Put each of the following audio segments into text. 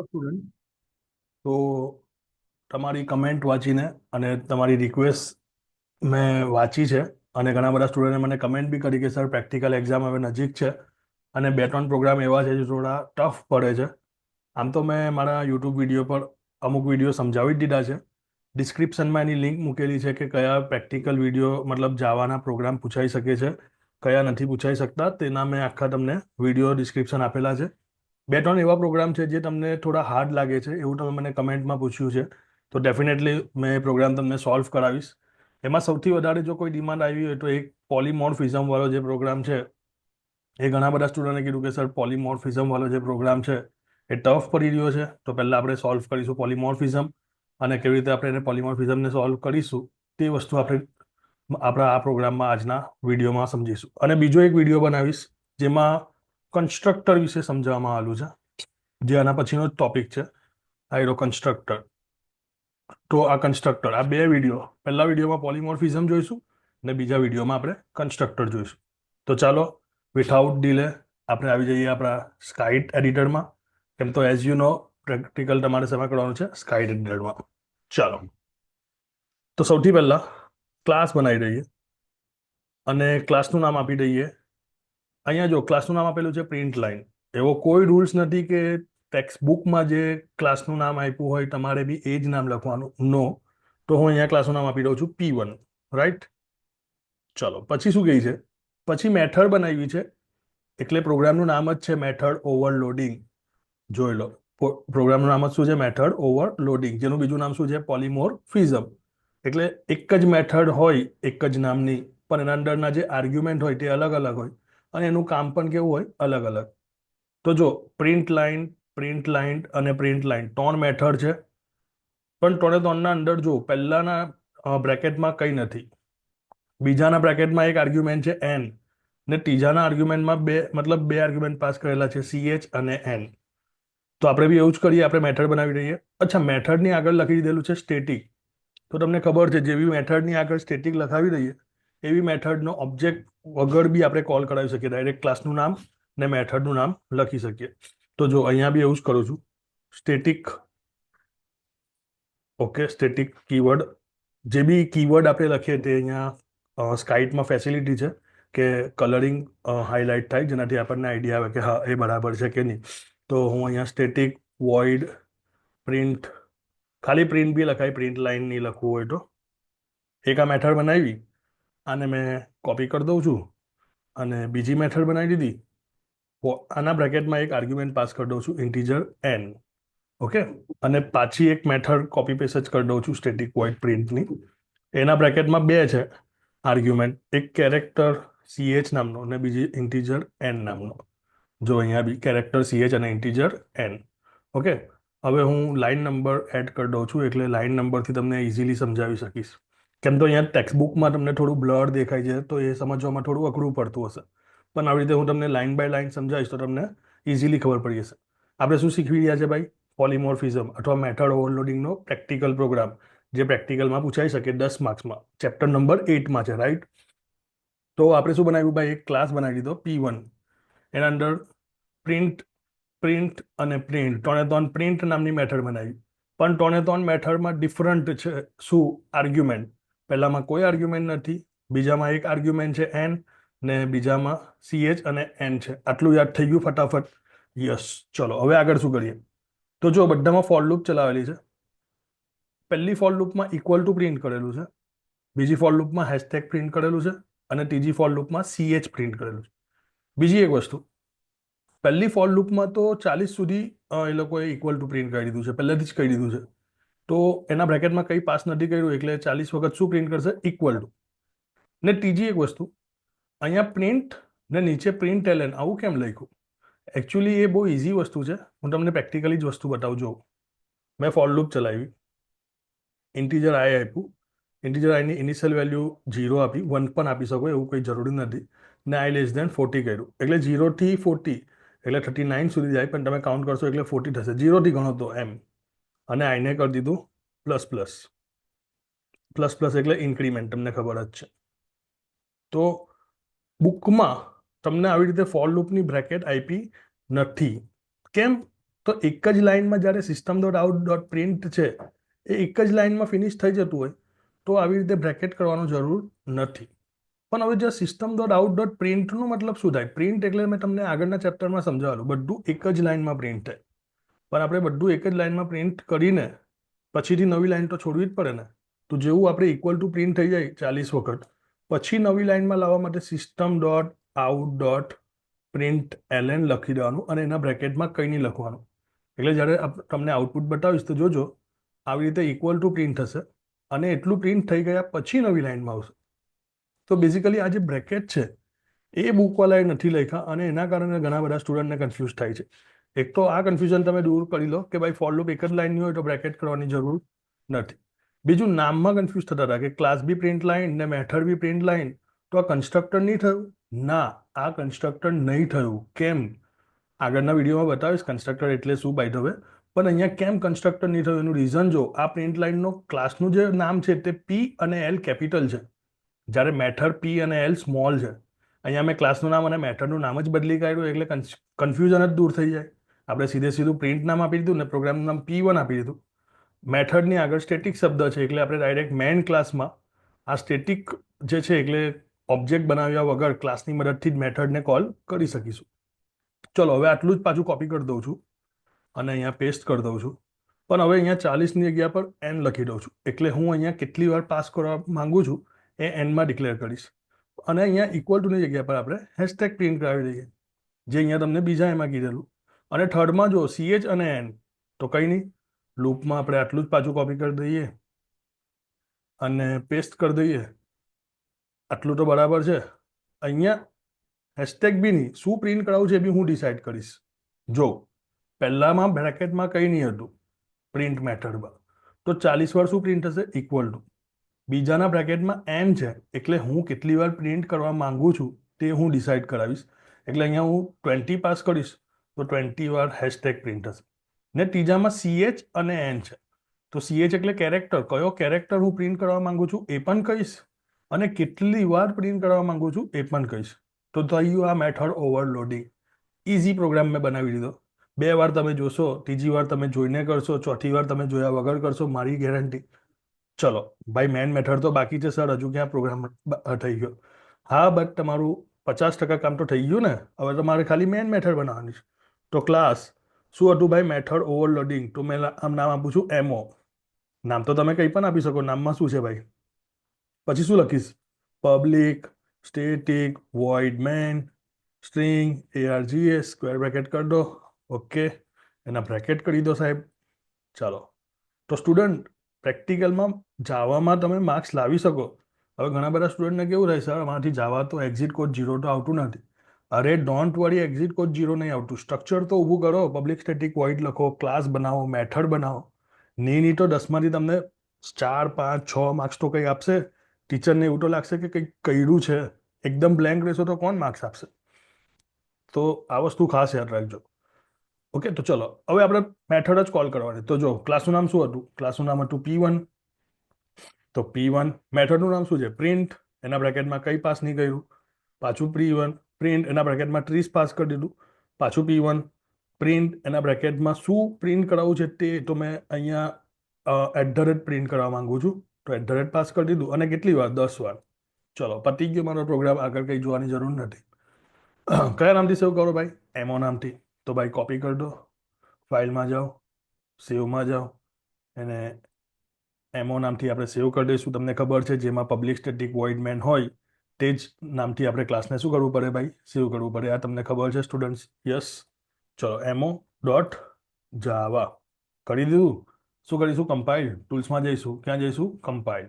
Student તો તમારી comment વાંચીને અને તમારી રિક્વેસ્ટ મેં વાંચી છે અને ઘણા બધા સ્ટુડન્ટે મને કમેન્ટ બી કરી કે સર પ્રેક્ટિકલ એક્ઝામ હવે નજીક છે અને બે ત્રણ પ્રોગ્રામ એવા છે જે થોડા ટફ પડે છે. આમ તો મેં મારા યુટ્યુબ વિડીયો પર અમુક વિડીયો સમજાવી જ દીધા છે. ડિસ્ક્રિપ્શનમાં એની લિંક મૂકેલી છે કે કયા પ્રેક્ટિકલ વિડીયો મતલબ જાવાના પ્રોગ્રામ પૂછાઈ શકે છે, કયા નથી પૂછાઈ શકતા, તેના મેં આખા તમને વિડીયો ડિસ્ક્રિપ્શન આપેલા છે. બે ત્રણ એવા પ્રોગ્રામ છે જે તમને થોડા હાર્ડ લાગે છે એવું તમે મને કમેન્ટમાં પૂછ્યું છે, તો ડેફિનેટલી મેં એ પ્રોગ્રામ તમને સોલ્વ કરાવીશ. એમાં સૌથી વધારે જો કોઈ ડિમાન્ડ આવી હોય તો એક પોલીમોર્ફિઝમ વાળો જે પ્રોગ્રામ છે એ ઘણા બધા સ્ટુડન્ટે કીધું કે સર પોલીમોર્ફિઝમ વાળો જે પ્રોગ્રામ છે એ ટફ પડી રહ્યો છે, તો પહેલાં આપણે સોલ્વ કરીશું પોલીમોર્ફિઝમ અને કેવી રીતે આપણે એને પોલીમોર્ફિઝમને સોલ્વ કરીશું તે વસ્તુ આપણે આપણા આ પ્રોગ્રામમાં આજના વિડીયોમાં સમજીશું. અને બીજો એક વિડીયો બનાવીશ જેમાં કન્સ્ટ્રક્ટર વિશે સમજાવવામાં આવેલું છે, જે આના પછીનો જ ટોપિક છે, આયરો કન્સ્ટ્રક્ટર. તો આ કન્સ્ટ્રક્ટર, આ બે વિડીયો, પહેલા વિડીયોમાં પોલીમોર્ફિઝમ જોઈશું અને બીજા વિડીયોમાં આપણે કન્સ્ટ્રક્ટર જોઈશું. તો ચાલો વિથઆઉટ ડીલે આપણે આવી જઈએ આપણા સ્કાઇટ એડિટરમાં. કેમ તો એઝ યુ નો પ્રેક્ટિકલ તમારે શેમાં કરવાનું છે? સ્કાઇટ એડિટરમાં. ચાલો, તો સૌથી પહેલા ક્લાસ બનાવી દઈએ અને ક્લાસનું નામ આપી દઈએ. અહીંયા જો ક્લાસનું નામ આપેલું છે પ્રિન્ટ લાઇન. એવો કોઈ રૂલ્સ નથી કે ટેક્સ્ટ બુકમાં જે ક્લાસનું નામ આપ્યું હોય તમારે બી એ જ નામ લખવાનું. નો. તો હું અહીંયા ક્લાસનું નામ આપી દઉં છું P1. રાઈટ. ચલો, પછી શું કહે છે? પછી મેથડ બનાવી છે, એટલે પ્રોગ્રામનું નામ જ છે મેથડ ઓવરલોડિંગ. જોઈ લો, પ્રોગ્રામનું નામ જ શું છે? મેથડ ઓવરલોડિંગ, જેનું બીજું નામ શું છે? પોલીમોર્ફિઝમ. એટલે એક જ મેથડ હોય એક જ નામની, પણ એના અંદરના જે આર્ગ્યુમેન્ટ હોય તે અલગ અલગ હોય અને એનું કામ પણ કેવું હોય? અલગ અલગ. તો જો પ્રિન્ટ લાઇન અને પ્રિન્ટ લાઇન ત્રણ મેથડ છે, પણ ત્રણે ત્રણના અંદર જો પહેલાના બ્રેકેટમાં કંઈ નથી, બીજાના બ્રેકેટમાં એક આર્ગ્યુમેન્ટ છે એન, ને ત્રીજાના આર્ગ્યુમેન્ટમાં બે આર્ગ્યુમેન્ટ પાસ કરેલા છે CH અને એન. તો આપણે બી એવું જ કરીએ, આપણે મેથડ બનાવી દઈએ. અચ્છા, મેથડની આગળ લખી દીધેલું છે સ્ટેટિક. તો તમને ખબર છે જેવી મેથડની આગળ સ્ટેટિક લખાવી દઈએ એવી મેથડનો ઓબ્જેક્ટ વગર બી આપણે કોલ કરાવી શકીએ. ડાયરેક્ટ ક્લાસનું નામ ને મેથડનું નામ લખી શકીએ. તો જો અહીંયા બી એવું જ કરું છું, સ્ટેટિક. ઓકે, સ્ટેટિક કીવર્ડ, જે બી કીવર્ડ આપણે લખીએ તે અહીંયા સ્કાઇટમાં ફેસિલિટી છે કે કલરિંગ હાઇલાઇટ થાય, જેનાથી આપણને આઈડિયા આવે કે હા એ બરાબર છે કે નહીં. તો હું અહીંયા સ્ટેટિક વોઇડ પ્રિન્ટ, ખાલી પ્રિન્ટ બી લખાય, પ્રિન્ટ લાઇન નહીં લખવું હોય તો. એક આ મેથડ બનાવી, આને મેં કોપી કરી દઉં છું અને બીજી મેથડ બનાવી દીધી. આના બ્રેકેટમાં એક આર્ગ્યુમેન્ટ પાસ કરી દઉં છું ઇન્ટીજર એન. ઓકે, અને પાછી એક મેથડ કોપી પેસ્ટ જ કરી દઉં છું સ્ટેટિક વોઇડ પ્રિન્ટની. એના બ્રેકેટમાં બે છે આર્ગ્યુમેન્ટ, એક કેરેક્ટર CH નામનો અને બીજી ઇન્ટીજર એન નામનો. જો અહીંયા બી કેરેક્ટર CH અને ઇન્ટીજર એન. ઓકે, હવે હું લાઇન નંબર એડ કરી દઉં છું, એટલે લાઇન નંબરથી તમને ઇઝીલી સમજાવી શકીશ. કેમ તો અહીંયા ટેક્સ્ટબુકમાં તમને થોડું બ્લર દેખાય છે, તો એ સમજવામાં થોડું અઘરું પડતું હશે, પણ આવી રીતે હું તમને લાઇન બાય લાઇન સમજાવીશ તો તમને ઇઝીલી ખબર પડી જશે. આપણે શું શીખવી રહ્યા છે ભાઈ? પોલીમોર્ફિઝમ અથવા મેથડ ઓવરલોડિંગનો પ્રેક્ટિકલ પ્રોગ્રામ, જે પ્રેક્ટિકલમાં પૂછાઈ શકે 10 માર્ક્સમાં. ચેપ્ટર નંબર 8માં છે, રાઈટ? તો આપણે શું બનાવ્યું ભાઈ? એક ક્લાસ બનાવી દીધો P1. એના અંદર પ્રિન્ટ, પ્રિન્ટ અને પ્રિન્ટ, ત્રણે ત્રણ પ્રિન્ટ નામની મેથડ બનાવી. પણ ત્રણે ત્રણ મેથડમાં ડિફરન્ટ છે. શું? આર્ગ્યુમેન્ટ. પહેલામાં કોઈ આર્ગ્યુમેન્ટ નથી, બીજામાં એક આર્ગ્યુમેન્ટ છે એન, ને બીજામાં CH અને એન છે. આટલું યાદ થઈ ગયું ફટાફટ? યસ. ચલો, હવે આગળ શું કરીએ? તો જો બધામાં ફોર લૂપ ચલાવેલી છે. પહેલી ફોર લૂપમાં ઇક્વલ ટુ પ્રિન્ટ કરેલું છે, બીજી ફોર લૂપમાં હેશટેગ પ્રિન્ટ કરેલું છે અને ત્રીજી ફોર લૂપમાં CH પ્રિન્ટ કરેલું છે. બીજી એક વસ્તુ, પહેલી ફોર લૂપમાં તો 40 સુધી એ લોકોએ ઇક્વલ ટુ પ્રિન્ટ કરી દીધું છે, પહેલેથી જ કહી દીધું છે. તો એના બ્રેકેટમાં કંઈ પાસ નથી કર્યું, એટલે 40 વખત શું પ્રિન્ટ કરશે? Equal to. ને ત્રીજી એક વસ્તુ, અહીંયા પ્રિન્ટ ને નીચે પ્રિન્ટ એલએન, આવું કેમ લખ્યું? એકચ્યુઅલી એ બહુ ઇઝી વસ્તુ છે, હું તમને પ્રેક્ટિકલી જ વસ્તુ બતાવું. જો મેં ફોર લૂપ ચલાવી, ઇન્ટીજર આઈ આપ્યું, ઇન્ટીજર આઈની ઇનિશિયલ વેલ્યુ 0 આપી, 1 પણ આપી શકો, એવું કંઈ જરૂરી નથી, ને i<40 કર્યું, એટલે 0 થી 40 એટલે 39 સુધી જાય, પણ તમે કાઉન્ટ કરશો એટલે 40 થશે. 0 થી ગણો તો એમ. અને આઈને કરી દીધું પ્લસ પ્લસ. પ્લસ પ્લસ એટલે ઇન્ક્રીમેન્ટ, તમને ખબર જ છે. તો બુકમાં તમને આવી રીતે ફોર લૂપની બ્રેકેટ આપી નથી. કેમ? તો એક જ લાઇનમાં જ્યારે system dot out dot print છે એ એક જ લાઇનમાં ફિનિશ થઈ જતું હોય તો આવી રીતે બ્રેકેટ કરવાનું જરૂર નથી. પણ હવે જે સિસ્ટમ ડોટ આઉટ ડોટ પ્રિન્ટનો મતલબ શું થાય? પ્રિન્ટ એટલે મેં તમને આગળના ચેપ્ટરમાં સમજાવેલું, બધું એક જ લાઇનમાં પ્રિન્ટ થાય. પણ આપણે બધું એક જ લાઇનમાં પ્રિન્ટ કરીને પછીથી નવી લાઇન તો છોડવી જ પડે ને. તો જેવું આપણે ઇક્વલ ટુ પ્રિન્ટ થઈ જાય 40 વખત, પછી નવી લાઇનમાં લાવવા માટે system dot out dot print LN લખી દેવાનું અને એના બ્રેકેટમાં કંઈ નહીં લખવાનું. એટલે જ્યારે તમને આઉટપુટ બતાવીશ તો જોજો આવી રીતે ઇક્વલ ટુ પ્રિન્ટ થશે અને એટલું પ્રિન્ટ થઈ ગયા પછી નવી લાઇનમાં આવશે. તો બેઝિકલી આ જે બ્રેકેટ છે એ બુકવાલાએ નથી લખ્યા અને એના કારણે ઘણા બધા સ્ટુડન્ટને કન્ફ્યુઝ થાય છે. એક તો આ કન્ફ્યુઝન તમે દૂર કરી લો કે ભાઈ ફોર લૂપ એક જ લાઇનની હોય તો બ્રેકેટ કરવાની જરૂર નથી. બીજું નામમાં કન્ફ્યુઝ થતા હતા કે ક્લાસ બી પ્રિન્ટ લાઇન ને મેથડ બી પ્રિન્ટ લાઇન, તો આ કન્સ્ટ્રક્ટર નહીં થયું? ના, આ કન્સ્ટ્રક્ટર નહીં થયું. કેમ? આગળના વિડીયોમાં બતાવીશ કન્સ્ટ્રક્ટર એટલે શું બાય ધ વે. પણ અહીંયા કેમ કન્સ્ટ્રક્ટર નહીં થયું એનું રીઝન જો, આ પ્રિન્ટ લાઇનનો ક્લાસનું જે નામ છે તે પી અને એલ કેપિટલ છે, જ્યારે મેથડ પી અને એલ સ્મોલ છે. અહીંયા મેં ક્લાસનું નામ અને મેથડનું નામ જ બદલી કાઢ્યું એટલે કન્ફ્યુઝન જ દૂર થઈ જાય. આપણે સીધું પ્રિન્ટ નામ આપી દીધું ને પ્રોગ્રામનું નામ P1 આપી દીધું. મેથડની આગળ સ્ટેટિક શબ્દ છે એટલે આપણે ડાયરેક્ટ મેઇન ક્લાસમાં આ સ્ટેટિક જે છે એટલે ઓબ્જેક્ટ બનાવ્યા વગર ક્લાસની મદદથી જ મેથડને કોલ કરી શકીશું. ચલો હવે આટલું જ પાછું કોપી કરી દઉં છું અને અહીંયા પેસ્ટ કરી દઉં છું. પણ હવે અહીંયા 40ની જગ્યા પર n લખી દઉં છું એટલે હું અહીંયા કેટલી વાર પાસ કરવા માંગુ છું એ એનમાં ડિક્લેર કરીશ. અને અહીંયા ઇક્વલ ટુની જગ્યા પર આપણે હેશટેગ પ્રિન્ટ કરાવી દઈએ, જે અહીંયા તમને બીજા એમાં કીધેલું. અને થર્ડમાં જો CH અને n, તો કંઈ નહીં, લૂપમાં આપણે આટલું જ પાછું કોપી કરી દઈએ અને પેસ્ટ કરી દઈએ. આટલું તો બરાબર છે. અહીંયા હેશટેગ બી નહીં, શું પ્રિન્ટ કરાવવું છે એ બી હું ડિસાઇડ કરીશ. જો પહેલામાં બ્રેકેટમાં કંઈ નહીં હતું પ્રિન્ટ મેથડમાં, તો 40 વાર શું પ્રિન્ટ થશે? Equal to. બીજાના બ્રેકેટમાં n છે એટલે હું કેટલી વાર પ્રિન્ટ કરવા માંગુ છું તે હું ડિસાઇડ કરાવીશ. એટલે અહીંયા હું 20 પાસ કરીશ તો 20 વાર હેશટેગ પ્રિન્ટ થશે. ને ત્રીજામાં CH અને n છે, તો CH એટલે કેરેક્ટર, કયો કેરેક્ટર હું પ્રિન્ટ કરવા માંગુ છું એ પણ કહીશ અને કેટલી વાર પ્રિન્ટ કરવા માંગુ છું એ પણ કહીશ. તો થયું આ મેથડ ઓવરલોડિંગ. ઇઝી પ્રોગ્રામ મેં બનાવી દીધો. 2 વાર તમે જોશો, ત્રીજી વાર તમે જોઈને કરશો, ચોથી વાર તમે જોયા વગર કરશો, મારી ગેરંટી. ચલો ભાઈ, મેન મેથડ તો બાકી છે સર, હજુ ક્યાં પ્રોગ્રામ થઈ ગયો? હા, બટ તમારું 50% કામ તો થઈ ગયું ને. હવે તમારે ખાલી મેન મેથડ બનાવવાની છે. તો ક્લાસ શું હતું ભાઈ? Method overloading. તો મેં આમ નામ આપું છું એમઓ. નામ તો તમે કંઈ પણ આપી શકો, નામમાં શું છે ભાઈ? પછી શું લખીશ? Public static void main string args square bracket કરી દો. ઓકે, એના બ્રેકેટ કરી દો સાહેબ. ચાલો, તો સ્ટુડન્ટ પ્રેક્ટિકલમાં જાવામાં તમે માર્ક્સ લાવી શકો. હવે ઘણા બધા સ્ટુડન્ટને કેવું થાય, સર આમાંથી જાવા તો એક્ઝિટ કોડ 0 તો આવતું નથી. અરે ડોન્ટ વરી, એક્ઝિટ કોડ 0 નહીં આવતું. સ્ટ્રક્ચર તો ઊભું કરો, પબ્લિક સ્ટેટિક વોઇડ લખો, ક્લાસ બનાવો, મેથડ બનાવો. નહીં તો 10માંથી તમને 4, 5, 6 માર્ક્સ તો કંઈ આપશે. ટીચરને એવું તો લાગશે કે કંઈક કર્યું છે. એકદમ બ્લેન્ક રહેશો તો કોણ માર્ક્સ આપશે? તો આ વસ્તુ ખાસ યાદ રાખજો. ઓકે, તો ચલો હવે આપણે મેથડ જ કોલ કરવાની. તો જો ક્લાસનું નામ શું હતું? ક્લાસનું નામ હતું P1. તો P1 મેથડનું નામ શું છે? પ્રિન્ટ. એના બ્રેકેટમાં કંઈ પાસ નહીં કર્યું, પાછું P1 પ્રિન્ટ. એના બ્રેકેટમાં 30 પાસ કરી દીધું, પાછું P1 પ્રિન્ટ. એના બ્રેકેટમાં શું પ્રિન્ટ કરાવવું છે તે તો મેં અહીંયા @ પ્રિન્ટ કરવા માંગુ છું, તો @ પાસ કરી દીધું. અને કેટલી વાર? 10 વાર. ચલો પતી ગયો મારો પ્રોગ્રામ, આગળ કંઈ જોવાની જરૂર નથી. કયા નામથી સેવ કરો ભાઈ? એમઓ નામથી. તો ભાઈ કોપી કરી દો, ફાઇલમાં જાઓ, સેવમાં જાઓ, અને એમઓ નામથી આપણે સેવ કરી દઈશું. તમને ખબર છે જેમાં પબ્લિક સ્ટેટિક વોઇડ મેન હોય તે જ નામથી આપણે ક્લાસને શું કરવું પડે ભાઈ? સેવ કરવું પડે. આ તમને ખબર છે સ્ટુડન્ટ્સ? યસ. ચલો એમઓ ડોટ જાવા કરી દીધું. શું કરીશું? કમ્પાઇલ. ટૂલ્સમાં જઈશું. ક્યાં જઈશું? કમ્પાઇલ.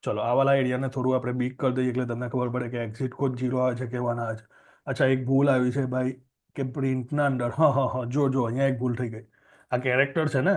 ચલો આ વાળા એરિયાને થોડું આપણે બીક કરી દઈએ એટલે તમને ખબર પડે કે એક્ઝિટ કોડ 0 આવે છે, કહેવાના આવે છે. અચ્છા, એક ભૂલ આવી છે ભાઈ કે પ્રિન્ટના અંદર, હા, જો અહીંયા એક ભૂલ થઈ ગઈ. આ કેરેક્ટર છે ને,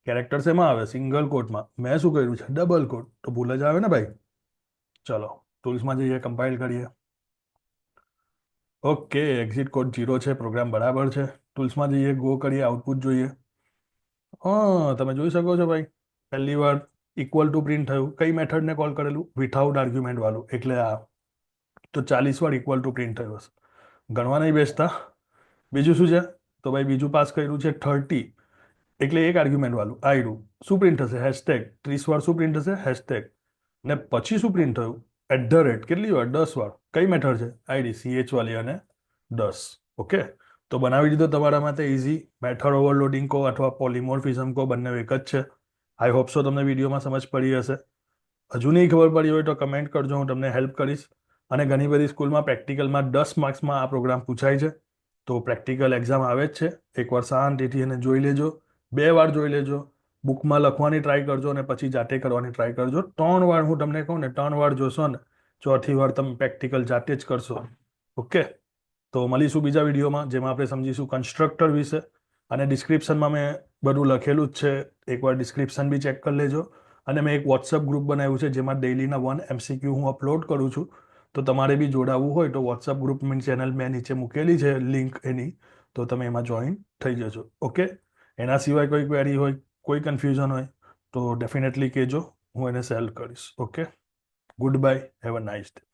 કેરેક્ટર શેમાં આવે? સિંગલ કોટમાં. મેં શું કર્યું છે? ડબલ કોટ. તો ભૂલ જ આવે ને ભાઈ. ચલો ટૂલ્સમાં જઈએ, કમ્પાઇલ કરીએ. ઓકે, એક્ઝિટ કોડ 0 છે, પ્રોગ્રામ બરાબર છે. ટૂલ્સમાં જઈએ, ગો કરીએ, આઉટપુટ જોઈએ. હા, તમે જોઈ શકો છો ભાઈ, પહેલી વાર ઇક્વલ ટુ પ્રિન્ટ થયું. કઈ મેથડને કોલ કરેલું? વિથઆઉટ આર્ગ્યુમેન્ટ વાળું, એટલે આ. તો 40 વાર ઇક્વલ ટુ પ્રિન્ટ થયું હશે. ગણવા નહીં બેસતા. બીજું શું છે? તો ભાઈ બીજું પાસ કર્યું છે 30, એટલે એક આર્ગ્યુમેન્ટ વાળું આયરું. શું પ્રિન્ટ થશે? હેશટેગ. 30 વાર શું પ્રિન્ટ થશે? હેશટેગ. ને પછી શું પ્રિન્ટ થયું? @ કેટલી વાર? 10 વાર. કઈ મેથડ છે? આઈડી CH વાળી અને 10. ઓકે, તો બનાવી દીધો તમારા માટે ઇઝી. મેથડ ઓવરલોડિંગ કહો અથવા પોલિમોર્ફિઝમ કહો, બંને એક જ છે. આઈ હોપ સો તમને વિડીયોમાં સમજ પડી હશે. હજુ નહીં ખબર પડી હોય તો કમેન્ટ કરજો, હું તમને હેલ્પ કરીશ. અને ઘણી બધી સ્કૂલમાં પ્રેક્ટિકલમાં 10 માર્ક્સમાં આ પ્રોગ્રામ પૂછાય છે. તો પ્રેક્ટિકલ એક્ઝામ આવે જ છે. એકવાર શાંતિથી એને જોઈ લેજો, 2 વાર જોઈ લેજો, બુકમાં લખવાની ટ્રાય કરજો અને પછી જાતે કરવાની ટ્રાય કરજો. 3 વાર હું તમને કહું ને, 3 વાર જોશો ને, 4થી વાર તમે પ્રેક્ટિકલ જાતે જ કરશો. ઓકે, તો મળીશું બીજા વિડીયોમાં, જેમાં આપણે સમજીશું કન્સ્ટ્રક્ટર વિશે. અને ડિસ્ક્રિપ્શનમાં મેં બધું લખેલું જ છે, એકવાર ડિસ્ક્રિપ્શન બી ચેક કરી લેજો. અને મેં એક વોટ્સઅપ ગ્રુપ બનાવ્યું છે, જેમાં ડેઇલીના 1 MCQ હું અપલોડ કરું છું. તો તમારે બી જોડાવવું હોય તો વોટ્સઅપ ગ્રુપની ચેનલ મેં નીચે મૂકેલી છે લિંક એની, તો તમે એમાં જોઈન થઈ જજો. ઓકે, એના સિવાય કોઈ ક્વેરી હોય, કોઈ કન્ફ્યુઝન હોય તો ડેફિનેટલી કહેજો, હું એને સેલ્વ કરીશ. Okay, good bye, have a nice day.